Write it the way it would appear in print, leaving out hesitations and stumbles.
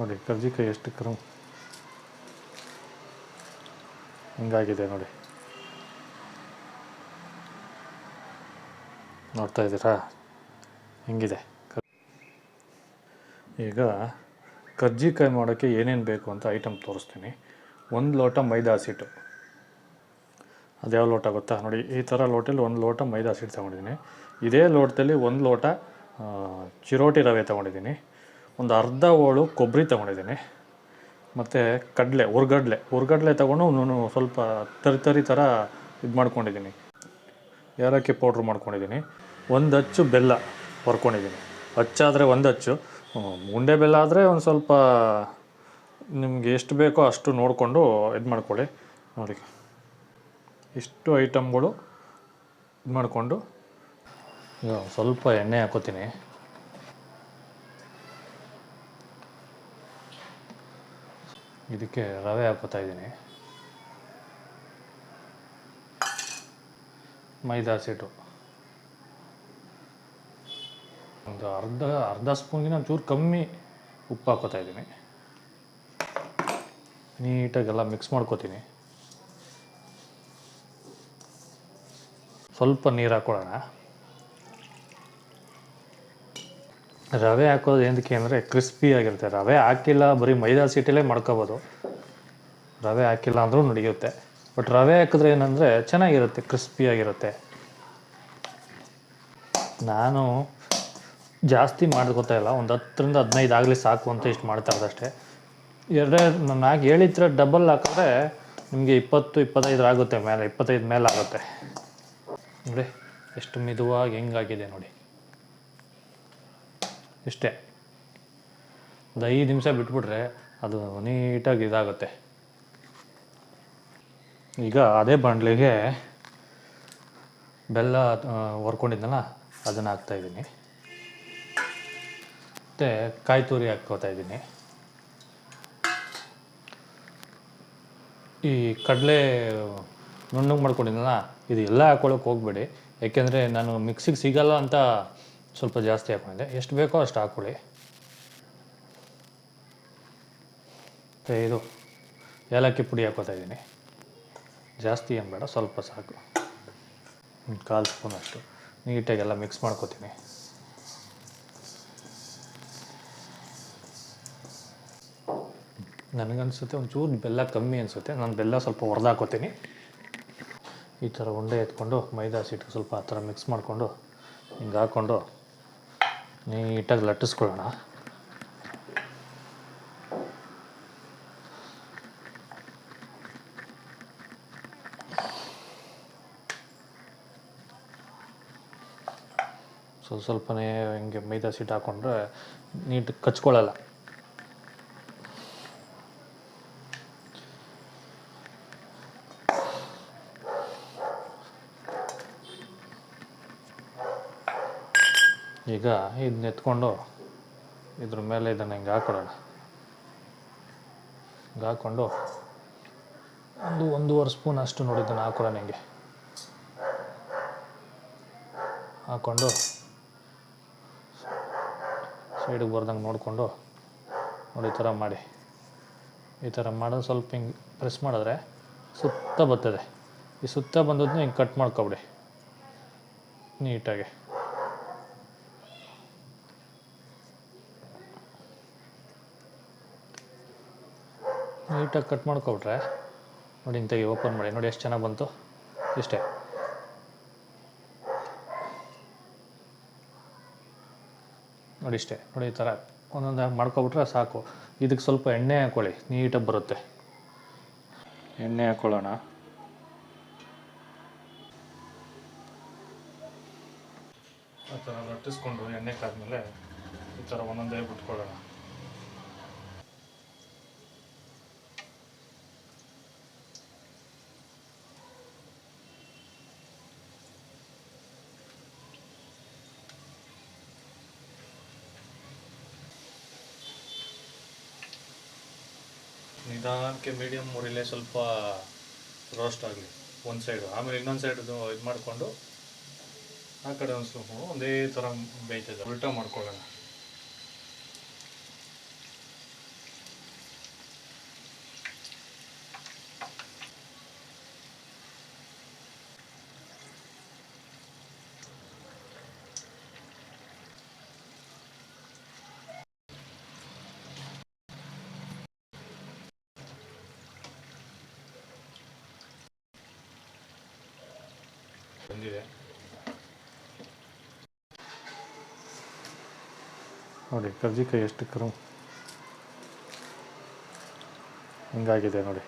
ನೋಡಿ ಕರ್ಜಿಕಾಯಿ ಎಷ್ಟು ಹಿಂಗಾಗಿದೆ ನೋಡಿ, ನೋಡ್ತಾ ಇದ್ದೀರಾ ಹೆಂಗಿದೆ. ಈಗ ಕರ್ಜಿಕಾಯಿ ಮಾಡೋಕ್ಕೆ ಏನೇನು ಬೇಕು ಅಂತ ಐಟಮ್ ತೋರಿಸ್ತೀನಿ. 1 ಲೋಟ ಮೈದಾ ಹಸಿಟ್ಟು, ಅದು ಯಾವ ಲೋಟ ಗೊತ್ತಾ ನೋಡಿ, ಈ ಥರ ಲೋಟಲ್ಲಿ 1 ಲೋಟ ಮೈದಾ ಹಸಿಟ್ಟು ತೊಗೊಂಡಿದ್ದೀನಿ. ಇದೇ ಲೋಟದಲ್ಲಿ 1 ಲೋಟ ಚಿರೋಟಿ ರವೆ ತೊಗೊಂಡಿದ್ದೀನಿ. ಒಂದು ಅರ್ಧ ಹೋಳು ಕೊಬ್ಬರಿ ತೊಗೊಂಡಿದ್ದೀನಿ. ಮತ್ತು ಹುರ್ಗಡ್ಲೆ ತೊಗೊಂಡು ಸ್ವಲ್ಪ ತರಿ ಥರ ಇದು ಮಾಡ್ಕೊಂಡಿದ್ದೀನಿ, ಏಲಕ್ಕಿ ಪೌಡ್ರ್ ಮಾಡ್ಕೊಂಡಿದ್ದೀನಿ. 1 ಅಚ್ಚು ಬೆಲ್ಲ ಹೊರ್ಕೊಂಡಿದ್ದೀನಿ. ಅಚ್ಚಾದರೆ 1 ಅಚ್ಚು, ಉಂಡೆ ಬೆಲ್ಲ ಆದರೆ ಒಂದು ಸ್ವಲ್ಪ ನಿಮಗೆ ಎಷ್ಟು ಬೇಕೋ ಅಷ್ಟು ನೋಡಿಕೊಂಡು ಇದು ಮಾಡ್ಕೊಳ್ಳಿ. ನೋಡಿ ಇಷ್ಟು ಐಟಮ್ಗಳು ಇದು ಮಾಡಿಕೊಂಡು ಸ್ವಲ್ಪ ಎಣ್ಣೆ ಹಾಕೋತೀನಿ. ಇದಕ್ಕೆ ರವೆ ಹಾಕೋತಾ ಇದ್ದೀನಿ, ಮೈದಾ ಹಸಿಟ್ಟು ಒಂದು ಅರ್ಧ ಸ್ಪೂನ್ಗಿನ ಒಂಚೂರು ಕಮ್ಮಿ ಉಪ್ಪು ಹಾಕೋತಾ ಇದ್ದೀನಿ. ನೀಟಾಗೆಲ್ಲ ಮಿಕ್ಸ್ ಮಾಡ್ಕೋತೀನಿ. ಸ್ವಲ್ಪ ನೀರು ಹಾಕ್ಕೊಳ್ಳೋಣ. ರವೆ ಹಾಕೋದು ಏನಕ್ಕೆ ಅಂದರೆ ಕ್ರಿಸ್ಪಿಯಾಗಿರುತ್ತೆ. ರವೆ ಹಾಕಿಲ್ಲ, ಬರೀ ಮೈದಾ ಹಸಿಟ್ಟಲ್ಲೇ ಮಾಡ್ಕೋಬೋದು. ರವೆ ಹಾಕಿಲ್ಲ ಅಂದರೂ ನಡೆಯುತ್ತೆ, ಬಟ್ ರವೆ ಹಾಕಿದ್ರೆ ಏನಂದರೆ ಚೆನ್ನಾಗಿರುತ್ತೆ, ಕ್ರಿಸ್ಪಿಯಾಗಿರುತ್ತೆ. ನಾನು ಜಾಸ್ತಿ ಮಾಡ್ಕೋತಾ ಇಲ್ಲ, ಒಂದು 10ರಿಂದ 15 ಆಗಲಿ ಸಾಕು ಅಂತ ಇಷ್ಟು ಮಾಡ್ತಾ ಇರೋದಷ್ಟೇ. ನಾನು ಹೇಳಿದ್ರೆ ಡಬಲ್ ಹಾಕಿದ್ರೆ ನಿಮಗೆ 20-25 ಆಗುತ್ತೆ, 25 ಮೇಲೆ ಆಗುತ್ತೆ. ನೋಡಿ ಎಷ್ಟು ಮಿದುವಾಗಿ ಹೆಂಗಾಗಿದೆ ನೋಡಿ. ಇಷ್ಟೇ, ಒಂದು 5 ನಿಮಿಷ ಬಿಟ್ಬಿಟ್ರೆ ಅದು ನೀಟಾಗಿ ಇದಾಗುತ್ತೆ. ಈಗ ಅದೇ ಬಾಣಲೆಗೆ ಬೆಲ್ಲ ಹೊರ್ಕೊಂಡಿದ್ನಲ್ಲ ಅದನ್ನು ಹಾಕ್ತಾಯಿದ್ದೀನಿ. ಮತ್ತು ಕಾಯಿ ತುರಿ ಹಾಕ್ಕೋತಾ ಇದ್ದೀನಿ. ಈ ಕಡಲೆ ನುಣ್ಣಗೆ ಮಾಡ್ಕೊಂಡಿದ್ನಲ್ಲ ಇದು ಎಲ್ಲ ಹಾಕ್ಕೊಳ್ಳೋಕೆ ಹೋಗಬೇಡಿ, ಯಾಕೆಂದರೆ ನಾನು ಮಿಕ್ಸಿಗೆ ಸಿಗಲ್ಲ ಅಂತ ಸ್ವಲ್ಪ ಜಾಸ್ತಿ ಹಾಕ್ಕೊಂಡಿದ್ದೆ. ಎಷ್ಟು ಬೇಕೋ ಅಷ್ಟು ಹಾಕ್ಕೊಳ್ಳಿ. ಮತ್ತು ಇದು ಏಲಕ್ಕಿ ಪುಡಿ ಹಾಕ್ಕೋತಾ ಇದ್ದೀನಿ. ಜಾಸ್ತಿ ಏನು ಬೇಡ, ಸ್ವಲ್ಪ ಸಾಕು, 1/4 ಸ್ಪೂನ್ ಅಷ್ಟು. ನೀಟಾಗೆಲ್ಲ ಮಿಕ್ಸ್ ಮಾಡ್ಕೋತೀನಿ. ನನಗನ್ಸುತ್ತೆ ಒಂಚೂರು ಬೆಲ್ಲ ಕಮ್ಮಿ ಅನಿಸುತ್ತೆ, ನಾನು ಬೆಲ್ಲ ಸ್ವಲ್ಪ ಹೊಡೆದಾಕೋತೀನಿ. ಈ ಥರ ಉಂಡೆ ಎತ್ಕೊಂಡು ಮೈದಾ ಹಸಿಟ್ಟು ಸ್ವಲ್ಪ ಆ ಥರ ಮಿಕ್ಸ್ ಮಾಡಿಕೊಂಡು ಹಿಂಗೆ ಹಾಕ್ಕೊಂಡು ನೀಟಾಗಿ ಲಟ್ಟಿಸ್ಕೊಳ್ಳೋಣ. ಸ್ವಲ್ಪನೇ ಹಿಂಗೆ ಮೈದಾ ಹಸಿಟ್ಟು ಹಾಕ್ಕೊಂಡ್ರೆ ನೀಟಾಗಿ ಕಚ್ಕೊಳ್ಳಲ್ಲ. ಈಗ ಇದನ್ನ ಎತ್ಕೊಂಡು ಇದ್ರ ಮೇಲೆ ಇದನ್ನು ಹಿಂಗೆ ಹಾಕೊಳ್ಳೋಣ. ಹಿಂಗೆ ಹಾಕ್ಕೊಂಡು 1-1.5 ಸ್ಪೂನ್ ಅಷ್ಟು ನೋಡಿ ಇದನ್ನು ಹಾಕೊಳ್ಳೋಣ. ಹಿಂಗೆ ಹಾಕ್ಕೊಂಡು ಸೈಡಿಗೆ ಬರ್ದಂಗೆ ನೋಡಿಕೊಂಡು ನೋಡಿ ಈ ಥರ ಮಾಡಿ. ಈ ಥರ ಮಾಡೋದು ಸ್ವಲ್ಪ ಹಿಂಗೆ ಪ್ರೆಸ್ ಮಾಡಿದ್ರೆ ಸುತ್ತ ಬರ್ತದೆ. ಈ ಸುತ್ತ ಬಂದದನ್ನ ಹಿಂಗೆ ಕಟ್ ಮಾಡ್ಕೊಬಿಡಿ ನೀಟಾಗಿ. ನೀಟಾಗಿ ಕಟ್ ಮಾಡ್ಕೊಬಿಟ್ರೆ ನೋಡಿ ಇಂತಾಗಿ ಓಪನ್ ಮಾಡಿ. ನೋಡಿ ಎಷ್ಟು ಚೆನ್ನಾಗಿ ಬಂತು. ಇಷ್ಟೇ, ನೋಡಿ ಇಷ್ಟೇ. ನೋಡಿ ಈ ಥರ ಒಂದೊಂದು ಮಾಡ್ಕೊಬಿಟ್ರೆ ಸಾಕು. ಇದಕ್ಕೆ ಸ್ವಲ್ಪ ಎಣ್ಣೆ ಹಾಕ್ಕೊಳ್ಳಿ, ನೀಟಾಗಿ ಬರುತ್ತೆ. ಎಣ್ಣೆ ಹಾಕ್ಕೊಳ್ಳೋಣ. ಆ ಥರ ಲಟ್ಟಿಸ್ಕೊಂಡು ಎಣ್ಣೆ ಕಾದ್ಮೇಲೆ ಈ ಥರ ಒಂದೊಂದೇ ಬಿಟ್ಕೊಳ್ಳೋಣ. ನಿಧಾನಕ್ಕೆ ಮೀಡಿಯಮ್ ಉರಿಲೇ ಸ್ವಲ್ಪ ರೋಸ್ಟ್ ಆಗಲಿ ಒಂದು ಸೈಡು, ಆಮೇಲೆ ಇನ್ನೊಂದು ಸೈಡ್ ಇದು ಮಾಡಿಕೊಂಡು ಆ ಕಡೆ ಒಂದು ಸ್ವಲ್ಪ ಒಂದೇ ಥರ ಬೇಯ್ತದೆ. ಉಲ್ಟಾ ಮಾಡ್ಕೊಳ್ಳೋಣ. ಬಂದಿದೆ ನೋಡಿ. ಕರ್ಜಿಕಾಯಿ ಎಷ್ಟು ಹಿಂಗಾಗಿದೆ ನೋಡಿ.